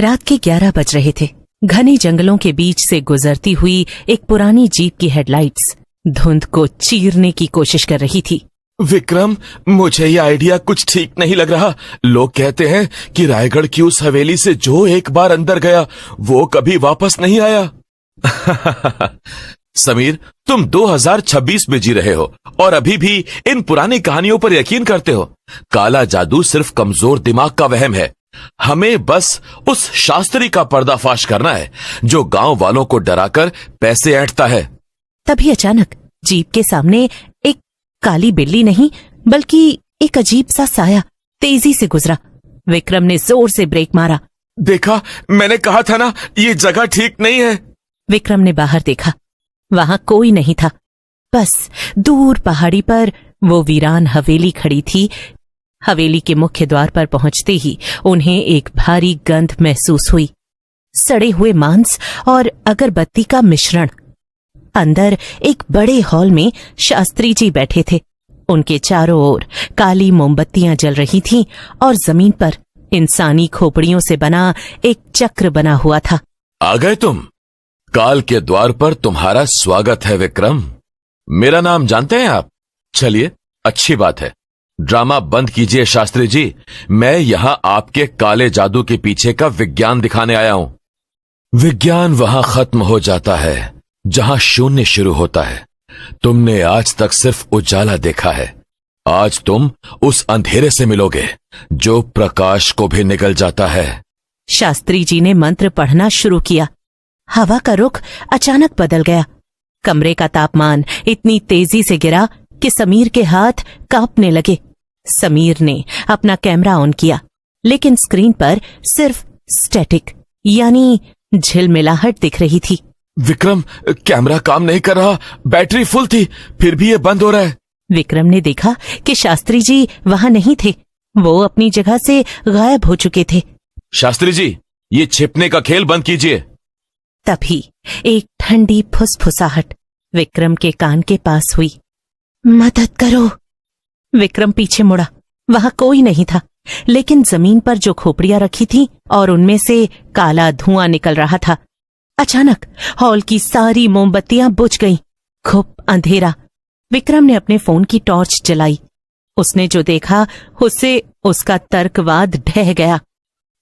रात के 11 बज रहे थे। घने जंगलों के बीच से गुजरती हुई एक पुरानी जीप की हेडलाइट्स धुंध को चीरने की कोशिश कर रही थी। विक्रम, मुझे ये आइडिया कुछ ठीक नहीं लग रहा। लोग कहते हैं कि रायगढ़ की उस हवेली से जो एक बार अंदर गया वो कभी वापस नहीं आया। समीर, तुम 2026 में जी रहे हो और अभी भी इन पुरानी कहानियों पर यकीन करते हो। काला जादू सिर्फ कमजोर दिमाग का वहम है। हमें बस उस शास्त्री का पर्दाफाश करना है जो गांव वालों को डराकर पैसे ऐंठता है। तभी अचानक जीप के सामने एक काली बिल्ली नहीं बल्कि एक अजीब सा साया तेजी से गुजरा। विक्रम ने जोर से ब्रेक मारा। देखा, मैंने कहा था ना, ये जगह ठीक नहीं है। विक्रम ने बाहर देखा। वहां कोई नहीं था। बस दूर पहाड़ी पर वो वीरान हवेली खड़ी थी। हवेली के मुख्य द्वार पर पहुंचते ही उन्हें एक भारी गंध महसूस हुई, सड़े हुए मांस और अगरबत्ती का मिश्रण। अंदर एक बड़े हॉल में शास्त्री जी बैठे थे। उनके चारों ओर काली मोमबत्तियां जल रही थीं और जमीन पर इंसानी खोपड़ियों से बना एक चक्र बना हुआ था। आ गए तुम? काल के द्वार पर तुम्हारा स्वागत है विक्रम। मेरा नाम जानते हैं आप? चलिए, अच्छी बात है। ड्रामा बंद कीजिए शास्त्री जी। मैं यहां आपके काले जादू के पीछे का विज्ञान दिखाने आया हूं। विज्ञान वहां खत्म हो जाता है जहां शून्य शुरू होता है। तुमने आज तक सिर्फ उजाला देखा है। आज तुम उस अंधेरे से मिलोगे जो प्रकाश को भी निगल जाता है। शास्त्री जी ने मंत्र पढ़ना शुरू किया। हवा का रुख अचानक बदल गया। कमरे का तापमान इतनी तेजी से गिरा कि समीर के हाथ कांपने लगे। समीर ने अपना कैमरा ऑन किया, लेकिन स्क्रीन पर सिर्फ स्टैटिक यानी झिलमिलाहट दिख रही थी। विक्रम, कैमरा काम नहीं कर रहा। बैटरी फुल थी, फिर भी ये बंद हो रहा है। विक्रम ने देखा कि शास्त्री जी वहां नहीं थे। वो अपनी जगह से गायब हो चुके थे। शास्त्री जी, ये छिपने का खेल बंद कीजिए। तभी एक ठंडी फुसफुसाहट विक्रम के कान के पास हुई। मदद करो। विक्रम पीछे मुड़ा। वहां कोई नहीं था, लेकिन जमीन पर जो खोपड़ियां रखी थीं और उनमें से काला धुआं निकल रहा था। अचानक हॉल की सारी मोमबत्तियां बुझ गईं। खूब अंधेरा। विक्रम ने अपने फोन की टॉर्च जलाई। उसने जो देखा उससे उसका तर्कवाद ढह गया।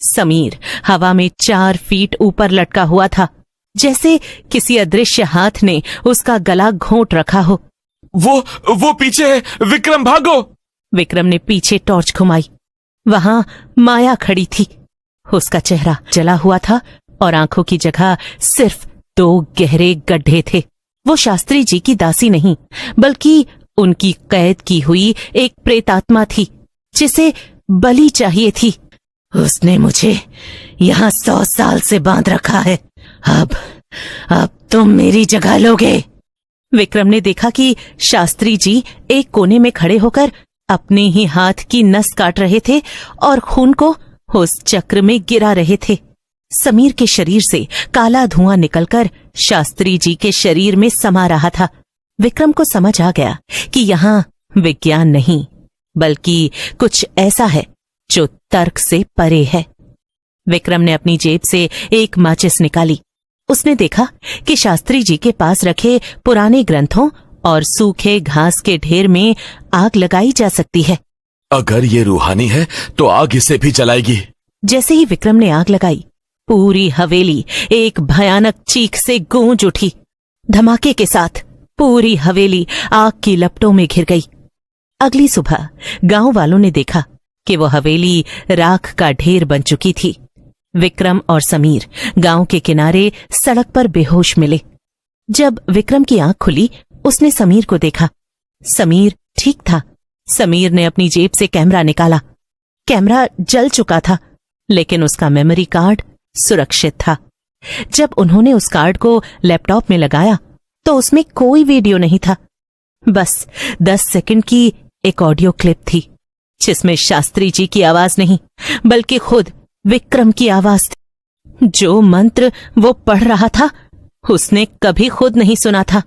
समीर हवा में 4 फीट ऊपर लटका हुआ था, जैसे किसी अदृश्य हाथ ने उसका गला घोंट रखा हो। वो पीछे है। विक्रम, भागो। विक्रम ने पीछे टॉर्च घुमाई। वहां माया खड़ी थी। उसका चेहरा जला हुआ था और आंखों की जगह सिर्फ 2 गहरे गड्ढे थे। वो शास्त्री जी की दासी नहीं, बल्कि उनकी कैद की हुई एक प्रेतात्मा थी, जिसे बलि चाहिए थी। उसने मुझे यहां 100 साल से बांध रखा है। अब तुम मेरी जगह लोगे। विक्रम ने देखा कि शास्त्री जी एक कोने में खड़े होकर अपने ही हाथ की नस काट रहे थे और खून को उस चक्र में गिरा रहे थे। समीर के शरीर से काला धुआं निकलकर शास्त्री जी के शरीर में समा रहा था। विक्रम को समझ आ गया कि यहाँ विज्ञान नहीं, बल्कि कुछ ऐसा है जो तर्क से परे है। विक्रम ने अपनी जेब से एक माचिस निकाली। उसने देखा कि शास्त्री जी के पास रखे पुराने ग्रंथों और सूखे घास के ढेर में आग लगाई जा सकती है। अगर ये रूहानी है तो आग इसे भी जलाएगी। जैसे ही विक्रम ने आग लगाई, पूरी हवेली एक भयानक चीख से गूंज उठी। धमाके के साथ पूरी हवेली आग की लपटों में घिर गई। अगली सुबह गांव वालों ने देखा कि वो हवेली राख का ढेर बन चुकी थी। विक्रम और समीर गांव के किनारे सड़क पर बेहोश मिले। जब विक्रम की आंख खुली, उसने समीर को देखा। समीर ठीक था। समीर ने अपनी जेब से कैमरा निकाला। कैमरा जल चुका था, लेकिन उसका मेमोरी कार्ड सुरक्षित था। जब उन्होंने उस कार्ड को लैपटॉप में लगाया तो उसमें कोई वीडियो नहीं था। बस 10 सेकंड की एक ऑडियो क्लिप थी, जिसमें शास्त्री जी की आवाज नहीं, बल्कि खुद विक्रम की आवाज थी। जो मंत्र वो पढ़ रहा था, उसने कभी खुद नहीं सुना था।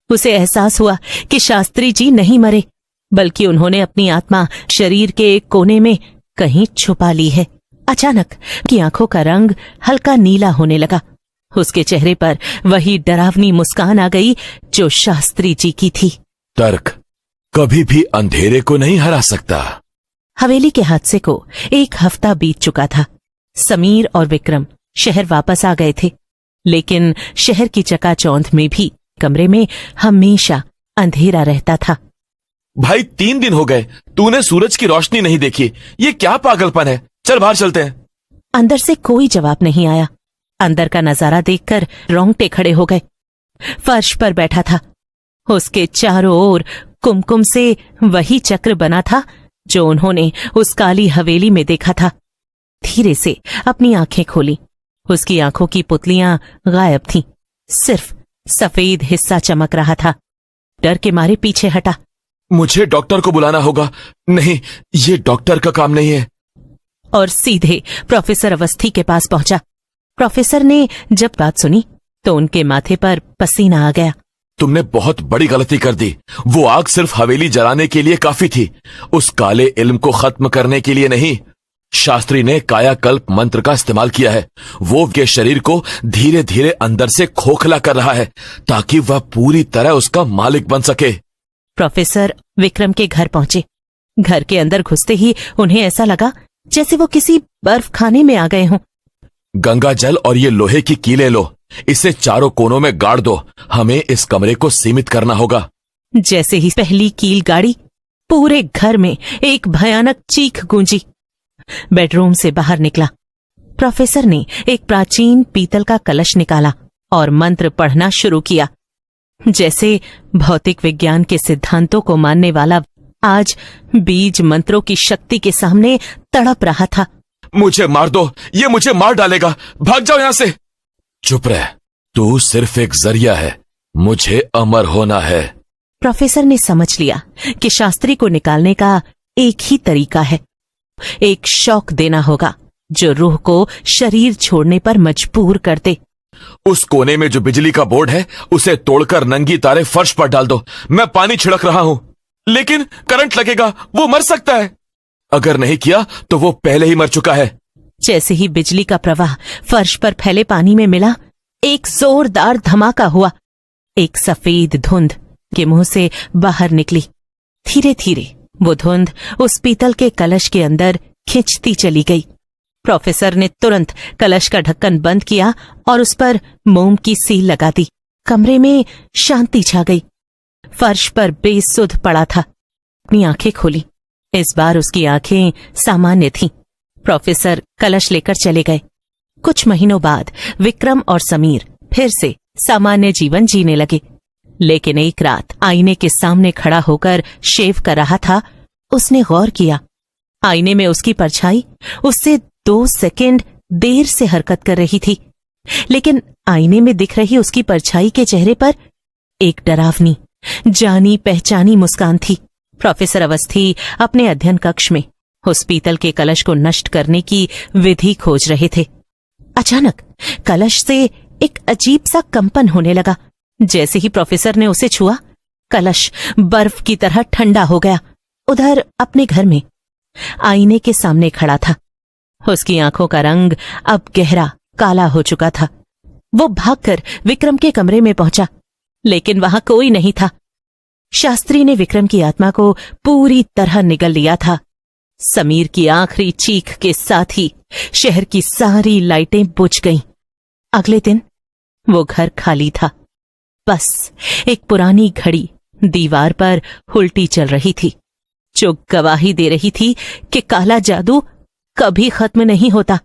उसे एहसास हुआ कि शास्त्री जी नहीं मरे, बल्कि उन्होंने अपनी आत्मा शरीर के एक कोने में कहीं छुपा ली है। अचानक की आंखों का रंग हल्का नीला होने लगा। उसके चेहरे पर वही डरावनी मुस्कान आ गई जो शास्त्री जी की थी। तर्क कभी भी अंधेरे को नहीं हरा सकता। हवेली के हादसे को 1 हफ्ता बीत चुका था। समीर और विक्रम शहर वापस आ गए थे, लेकिन शहर की चकाचौंध में भी कमरे में हमेशा अंधेरा रहता था। भाई 3 दिन हो गए, तूने सूरज की रोशनी नहीं देखी। ये क्या पागलपन है? चल बाहर चलते हैं। अंदर से कोई जवाब नहीं आया। अंदर का नजारा देखकर रोंगटे खड़े हो गए। फर्श पर बैठा था। उसके चारों ओर कुमकुम से वही चक्र बना था जो उन्होंने उस काली हवेली में देखा था। धीरे से अपनी आंखें खोली। उसकी आंखों की पुतलियां गायब थीं। सिर्फ सफेद हिस्सा चमक रहा था। डर के मारे पीछे हटा। मुझे डॉक्टर को बुलाना होगा। नहीं, ये डॉक्टर का काम नहीं है। और सीधे प्रोफेसर अवस्थी के पास पहुंचा। प्रोफेसर ने जब बात सुनी तो उनके माथे पर पसीना आ गया। तुमने बहुत बड़ी गलती कर दी। वो आग सिर्फ हवेली जलाने के लिए काफी थी, उस काले इल्म को खत्म करने के लिए नहीं। शास्त्री ने कायाकल्प मंत्र का इस्तेमाल किया है। वो के शरीर को धीरे धीरे अंदर से खोखला कर रहा है ताकि वह पूरी तरह उसका मालिक बन सके। प्रोफेसर विक्रम के घर पहुंचे। घर के अंदर घुसते ही उन्हें ऐसा लगा जैसे वो किसी बर्फ खाने में आ गए हों। गंगा जल और ये लोहे की कीलें लो, इसे चारों कोनों में गाड़ दो। हमें इस कमरे को सीमित करना होगा। जैसे ही पहली कील गाड़ी, पूरे घर में एक भयानक चीख गूंजी। बेडरूम से बाहर निकला। प्रोफेसर ने एक प्राचीन पीतल का कलश निकाला और मंत्र पढ़ना शुरू किया। जैसे भौतिक विज्ञान के सिद्धांतों को मानने वाला आज बीज मंत्रों की शक्ति के सामने तड़प रहा था। मुझे मार दो, ये मुझे मार डालेगा। भाग जाओ यहां से। चुप रह, तू सिर्फ एक जरिया है। मुझे अमर होना है। प्रोफेसर ने समझ लिया कि शास्त्री को निकालने का एक ही तरीका है। एक शौक देना होगा जो रूह को शरीर छोड़ने पर मजबूर कर दे। उस कोने में जो बिजली का बोर्ड है उसे तोड़कर नंगी तारे फर्श पर डाल दो। मैं पानी छिड़क रहा हूं, लेकिन करंट लगेगा, वो मर सकता है। अगर नहीं किया तो वो पहले ही मर चुका है। जैसे ही बिजली का प्रवाह फर्श पर फैले पानी में मिला, एक जोरदार धमाका हुआ। एक सफेद धुंध के मुंह से बाहर निकली। धीरे धीरे वो धुंध उस पीतल के कलश के अंदर खिंचती चली गई। प्रोफेसर ने तुरंत कलश का ढक्कन बंद किया और उस पर मोम की सील लगा दी। कमरे में शांति छा गई। फर्श पर बेसुध पड़ा था। अपनी आंखें खोली। इस बार उसकी आंखें सामान्य थीं। प्रोफेसर कलश लेकर चले गए। कुछ महीनों बाद विक्रम और समीर फिर से सामान्य जीवन जीने लगे। लेकिन एक रात आईने के सामने खड़ा होकर शेव कर रहा था। उसने गौर किया, आईने में उसकी परछाई उससे 2 सेकंड देर से हरकत कर रही थी। लेकिन आईने में दिख रही उसकी परछाई के चेहरे पर एक डरावनी, जानी पहचानी मुस्कान थी। प्रोफेसर अवस्थी अपने अध्ययन कक्ष में उस पीतल के कलश को नष्ट करने की विधि खोज रहे थे। अचानक कलश से एक अजीब सा कंपन होने लगा। जैसे ही प्रोफेसर ने उसे छुआ, कलश बर्फ की तरह ठंडा हो गया। उधर अपने घर में आईने के सामने खड़ा था। उसकी आंखों का रंग अब गहरा काला हो चुका था। वो भागकर विक्रम के कमरे में पहुंचा, लेकिन वहां कोई नहीं था। शास्त्री ने विक्रम की आत्मा को पूरी तरह निगल लिया था। समीर की आखिरी चीख के साथ ही शहर की सारी लाइटें बुझ गईं। अगले दिन वो घर खाली था। बस एक पुरानी घड़ी दीवार पर उल्टी चल रही थी, जो गवाही दे रही थी कि काला जादू कभी खत्म नहीं होता।